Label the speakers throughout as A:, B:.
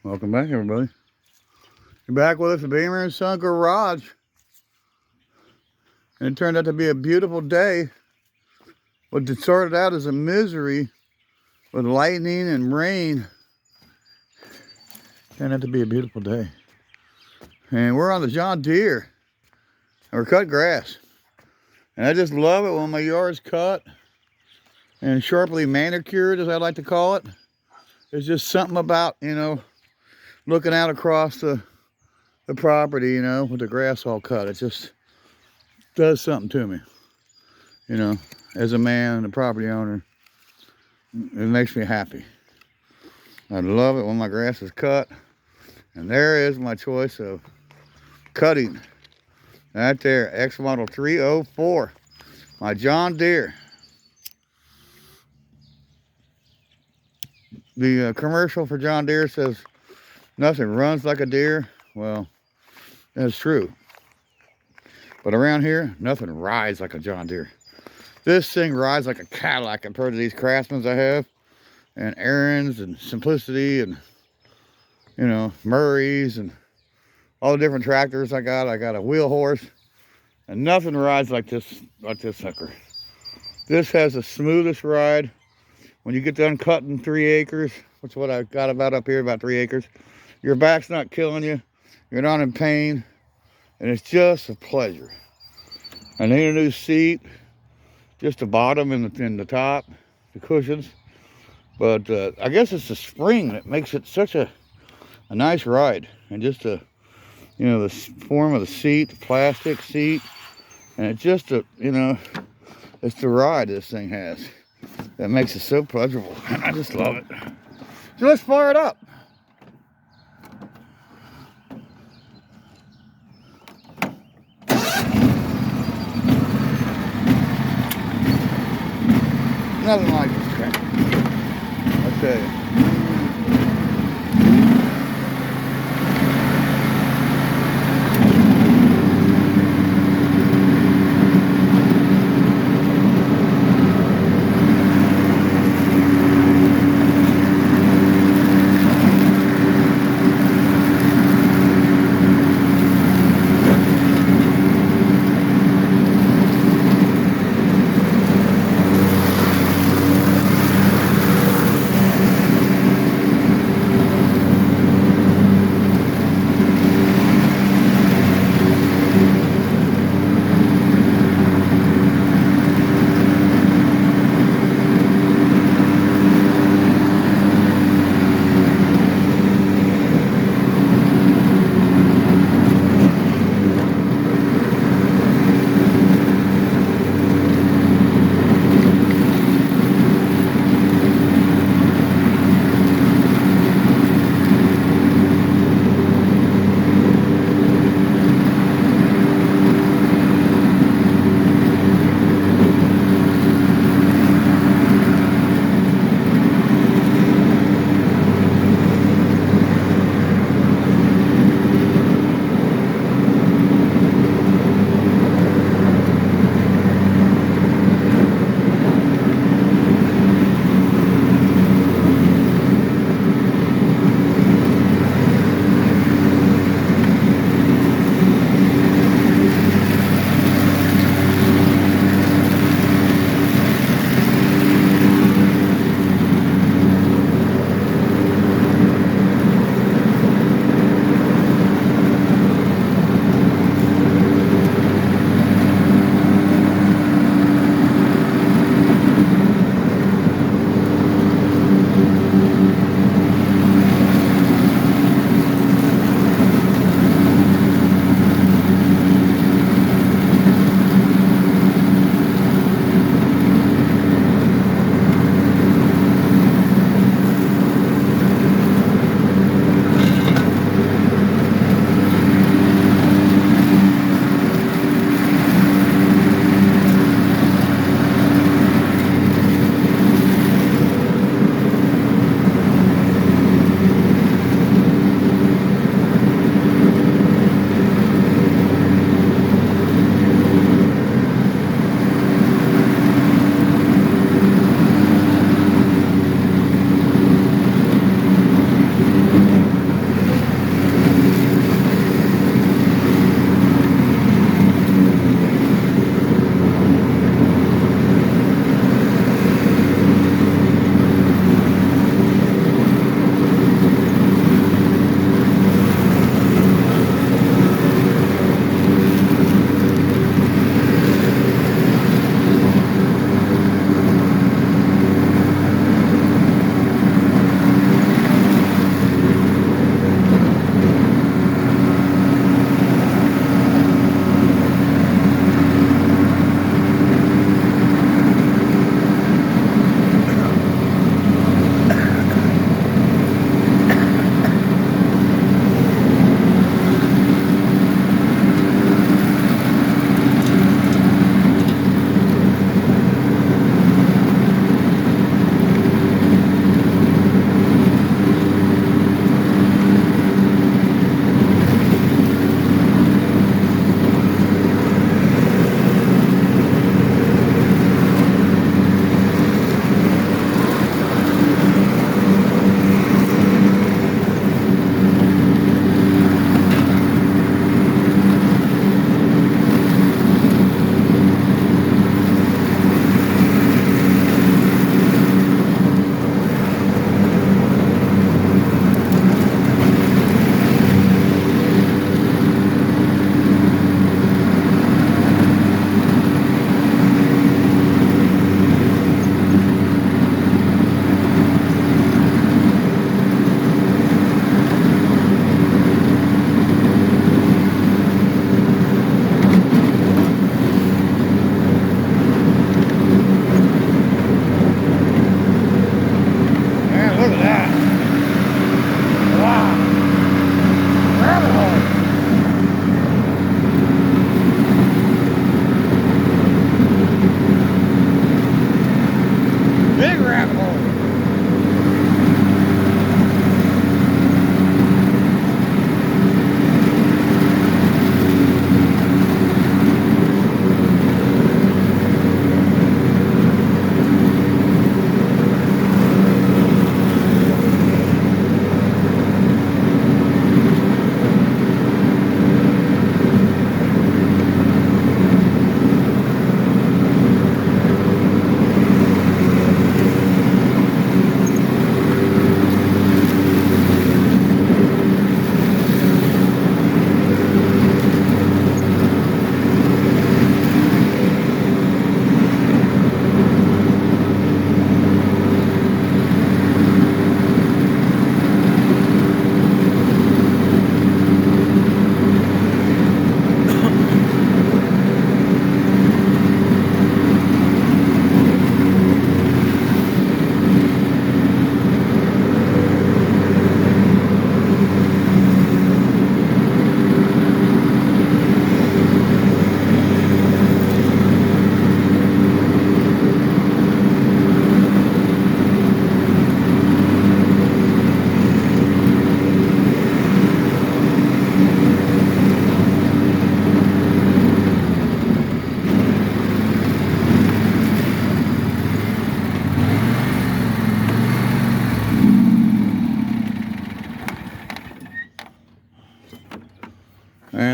A: Welcome back, everybody. You're back with us at Beamer & Son Garage. And it turned out to be a beautiful day. What started out as a misery with lightning and rain turned out to be a beautiful day. And we're on the John Deere. And we're cutting grass. And I just love it when my yard's cut and sharply manicured, as I like to call it. There's just something about, looking out across the property, with the grass all cut. It just does something to me, as a man and a property owner. It makes me happy. I love it when my grass is cut. And there is my choice of cutting. Right there, X model 304, my John Deere. The commercial for John Deere says, nothing runs like a deer. Well, that's true. But around here, nothing rides like a John Deere. This thing rides like a Cadillac compared to these Craftsmans I have. And Aaron's and Simplicity and, Murray's and all the different tractors I got. I got a wheel horse. And nothing rides like this sucker. This has the smoothest ride. When you get done cutting 3 acres, which is what I got about up here, about 3 acres, your back's not killing you. You're not in pain. And it's just a pleasure. I need a new seat. Just the bottom and the top, the cushions. But I guess it's the spring that makes it such a nice ride. And just the form of the seat, the plastic seat. And it's just it's the ride this thing has that makes it so pleasurable. I just love it. So let's fire it up. Nothing like this crap, I'll tell you.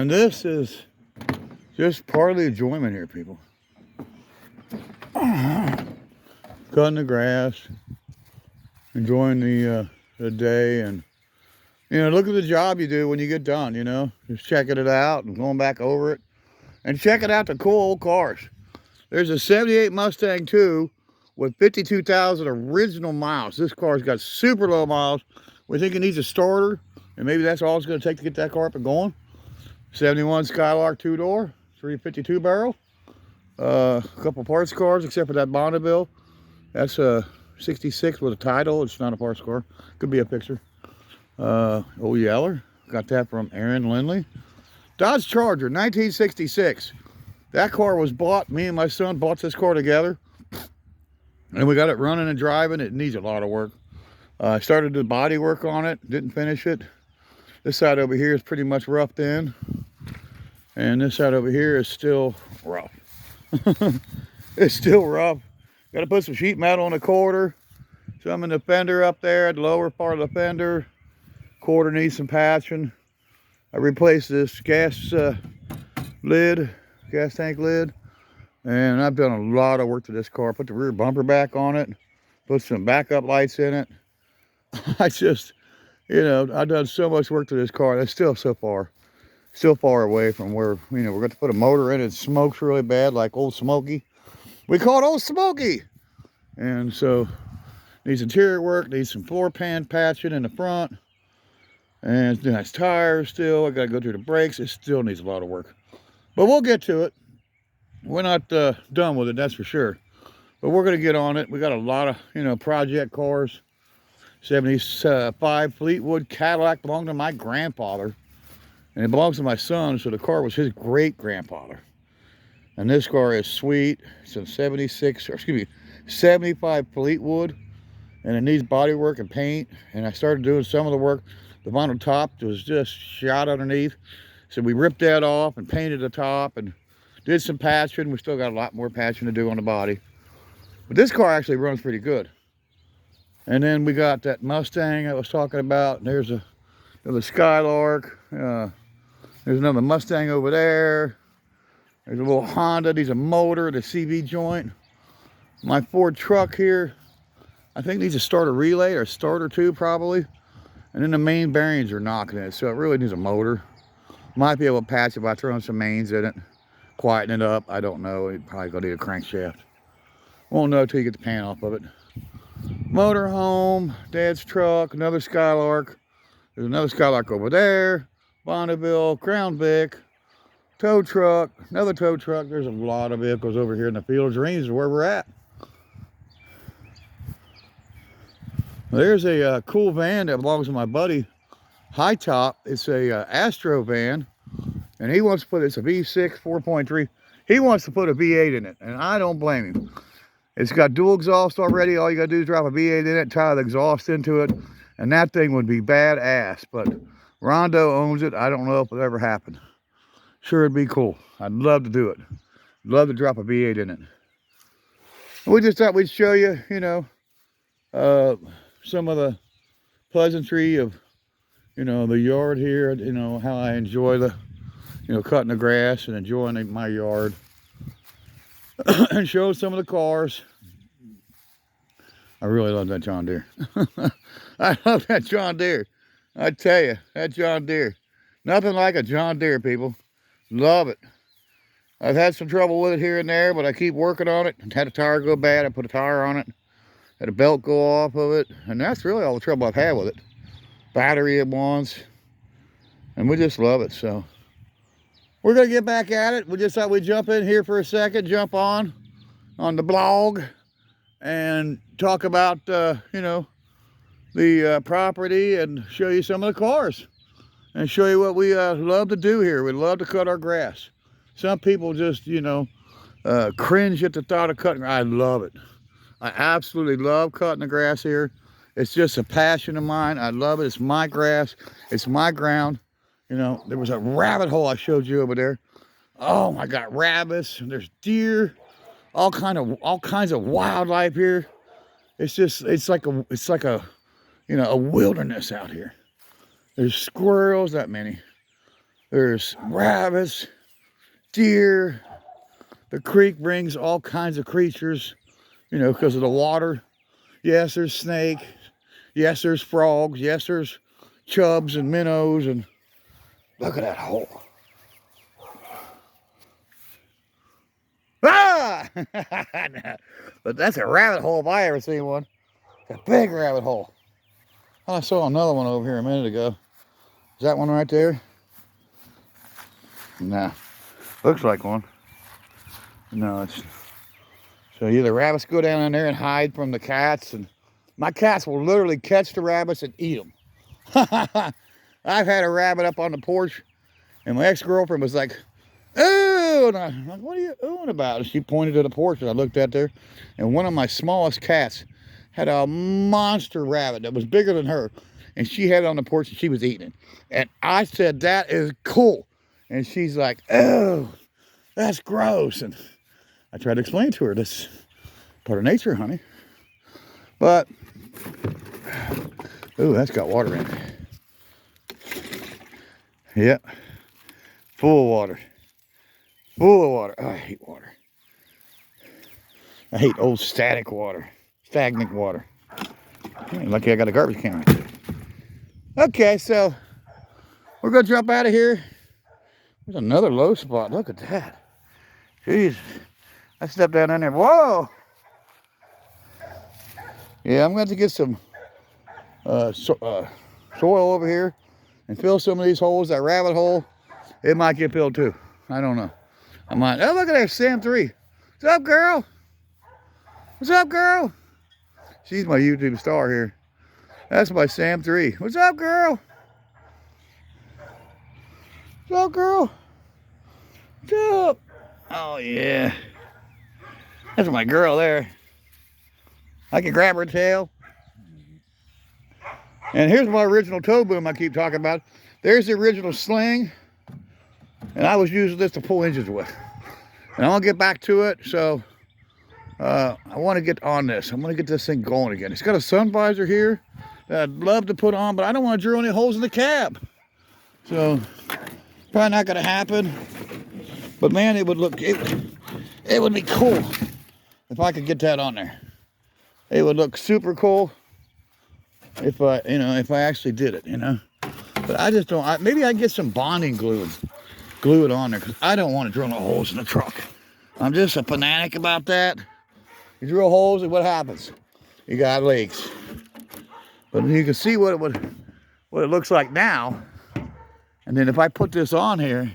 A: And this is just part of the enjoyment here, people. Cutting the grass, enjoying the day, and look at the job you do when you get done. Just checking it out and going back over it, and checking out the cool old cars. There's a '78 Mustang 2 with 52,000 original miles. This car's got super low miles. We think it needs a starter, and maybe that's all it's going to take to get that car up and going. 71 Skylark 2-door, 352 barrel. A couple parts cars, except for that Bonneville. That's a 66 with a title. It's not a parts car. Could be a picture. Old Yeller. Got that from Aaron Lindley. Dodge Charger, 1966. That car was bought. Me and my son bought this car together. And we got it running and driving. It needs a lot of work. I started the body work on it. Didn't finish it. This side over here is pretty much roughed in. And this side over here is still rough. It's still rough. Got to put some sheet metal on the quarter. Some in the fender up there at the lower part of the fender. Quarter needs some patching. I replaced this gas tank lid. And I've done a lot of work to this car. Put the rear bumper back on it. Put some backup lights in it. I just, I've done so much work to this car. That's still far away from where, we're going to put a motor in. It smokes really bad, like Old Smoky. We call it Old Smoky. And so, needs interior work, needs some floor pan patching in the front. And it's nice tires still. I got to go through the brakes. It still needs a lot of work. But we'll get to it. We're not done with it, that's for sure. But we're going to get on it. We got a lot of, project cars. 75 Fleetwood Cadillac belonged to my grandfather. And it belongs to my son, so the car was his great-grandfather. And this car is sweet. It's a 75 Fleetwood. And it needs body work and paint. And I started doing some of the work. The vinyl top was just shot underneath. So we ripped that off and painted the top and did some patching. We still got a lot more patching to do on the body. But this car actually runs pretty good. And then we got that Mustang I was talking about. There's another Skylark. There's another Mustang over there. There's a little Honda. Needs a motor, the CV joint. My Ford truck here, I think needs a starter relay or a starter too, probably. And then the main bearings are knocking it, so it really needs a motor. Might be able to patch it by throwing some mains in it, quieten it up. I don't know. It's probably gonna need a crankshaft. Won't know till you get the pan off of it. Motor home, Dad's truck, another Skylark. There's another Skylark over there. Bonneville, Crown Vic, tow truck, another tow truck. There's a lot of vehicles over here in the field of dreams where we're at. There's a cool van that belongs to my buddy, High Top. It's a Astro van, and he wants to put, it's a V6 4.3. He wants to put a V8 in it, and I don't blame him. It's got dual exhaust already. All you gotta do is drop a V8 in it, tie the exhaust into it, and that thing would be badass. But Rondo owns it. I don't know if it'll ever happen. Sure, it'd be cool. I'd love to do it. Love to drop a V8 in it. We just thought we'd show you, some of the pleasantry of, the yard here, how I enjoy the, cutting the grass and enjoying my yard. And show some of the cars. I really love that John Deere. I love that John Deere. I tell you, that John Deere. Nothing like a John Deere, people. Love it. I've had some trouble with it here and there, but I keep working on it. Had a tire go bad, I put a tire on it. Had a belt go off of it. And that's really all the trouble I've had with it. Battery at once. And we just love it, so. We're going to get back at it. We just thought we'd jump in here for a second, jump on the blog, and talk about, the property and show you some of the cars. And show you what we love to do here. We love to cut our grass. Some people just, cringe at the thought of cutting. I love it. I absolutely love cutting the grass here. It's just a passion of mine. I love it. It's my grass. It's my ground. There was a rabbit hole I showed you over there. Oh, I got rabbits, and there's deer, all kinds of wildlife here. It's like a wilderness out here. There's squirrels, that many. There's rabbits, deer. The creek brings all kinds of creatures, you know, because of the water. Yes, there's snake. Yes, there's frogs. Yes, there's chubs and minnows. And look at that hole. Ah! But that's a rabbit hole if I ever seen one. It's a big rabbit hole. I saw another one over here a minute ago. Is that one right there? Nah. Looks like one. No, it's... So either rabbits go down in there and hide from the cats, and my cats will literally catch the rabbits and eat them. I've had a rabbit up on the porch, and my ex-girlfriend was like, "Ooh," and I'm like, "What are you oohing about?" And she pointed to the porch, and I looked out there, and one of my smallest cats had a monster rabbit that was bigger than her, and she had it on the porch, and she was eating it. And I said, "That is cool." And she's like, "Oh, that's gross." And I tried to explain to her, this part of nature, honey. But, ooh, that's got water in it. Yep, full of water. Full of water. Oh, I hate water. I hate old stagnant water. Lucky I got a garbage can right there. Okay, so we're gonna jump out of here. There's another low spot. Look at that. Jeez. I stepped down in there. Whoa! Yeah, I'm going to get some soil over here and fill some of these holes. That rabbit hole, it might get filled too. I don't know. I might. Oh, look at that, Sam 3. What's up, girl? What's up, girl? She's my YouTube star here. That's my Sam 3. What's up, girl? What's up, girl? What's up? Oh, yeah. That's my girl there. I can grab her tail. And here's my original tow boom I keep talking about. There's the original sling. And I was using this to pull engines with. And I want to get back to it, so I want to get on this. I'm going to get this thing going again. It's got a sun visor here that I'd love to put on, but I don't want to drill any holes in the cab. So, probably not going to happen. But man, it would look, it would be cool if I could get that on there. It would look super cool if I actually did it, But I just don't, maybe I get some bonding glue and glue it on there, because I don't want to drill no holes in the truck. I'm just a fanatic about that. You drill holes and what happens? You got leaks. But you can see what it looks like now. And then if I put this on here,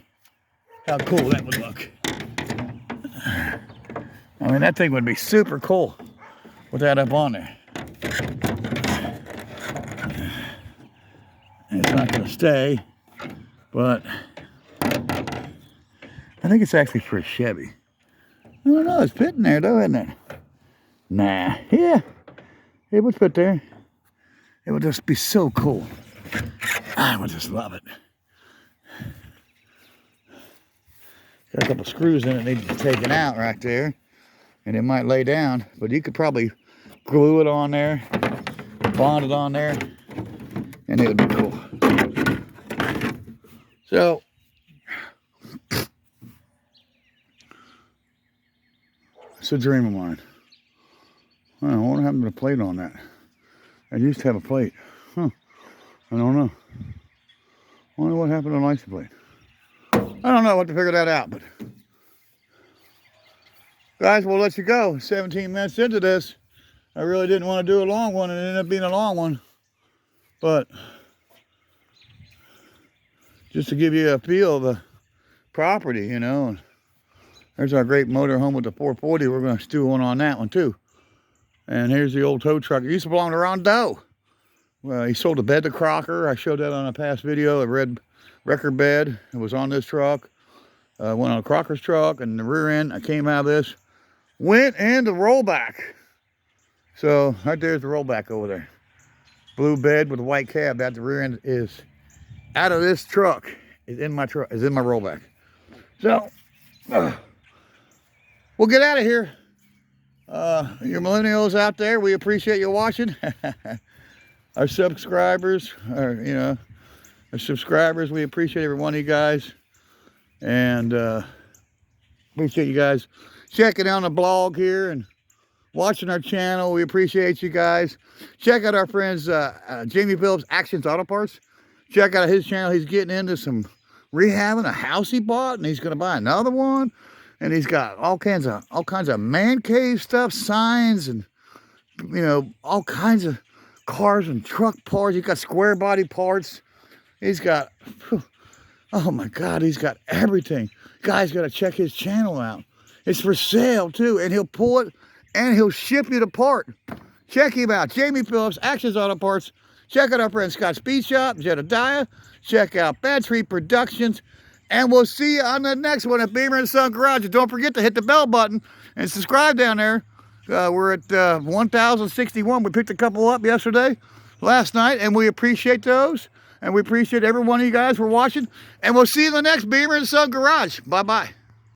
A: how cool that would look. I mean, that thing would be super cool with that up on there. It's not going to stay, but I think it's actually for a Chevy. I don't know, it's fitting there though, isn't it? Nah, yeah, it would fit there. It would just be so cool. I would just love it. Got a couple screws in it need to be taken out right there, and it might lay down, but you could probably glue it on there, bond it on there, and it would be cool. So, it's a dream of mine. I don't know what happened to the plate on that. I used to have a plate. Huh. I don't know. I wonder what happened to the license plate. I don't know what to figure that out, but guys, we'll let you go. 17 minutes into this. I really didn't want to do a long one, and it ended up being a long one. But just to give you a feel of the property, And there's our great motor home with the 440. We're going to stew one on that one too. And here's the old tow truck. It used to belong to Ron Doe. Well, he sold a bed to Crocker. I showed that on a past video, a red record bed. It was on this truck. Went on Crocker's truck, and the rear end, I came out of this, went into rollback. So right there's the rollback over there. Blue bed with a white cab. That the rear end is out of this truck. Is in my truck. Is in my rollback. So we'll get out of here. Your millennials out there, we appreciate you watching. Our subscribers, our subscribers. We appreciate every one of you guys. And appreciate you guys checking out the blog here and watching our channel. We appreciate you guys. Check out our friends Jamie Phillips Actions Auto Parts. Check out his channel. He's getting into some rehabbing a house he bought, and he's going to buy another one. And he's got all kinds of man cave stuff, signs, and all kinds of cars and truck parts. He's got square body parts. He's got, oh my God, he's got everything. Guys, got to check his channel out. It's for sale too, and he'll pull it and he'll ship you the part. Check him out, Jamie Phillips, Actions Auto Parts. Check out our friend Scott Speed Shop, Jedediah. Check out Bad Tree Productions. And we'll see you on the next one at Beamer & Son Garage. And don't forget to hit the bell button and subscribe down there. We're at 1,061. We picked a couple up last night, and we appreciate those. And we appreciate every one of you guys for watching. And we'll see you in the next Beamer & Son Garage. Bye-bye.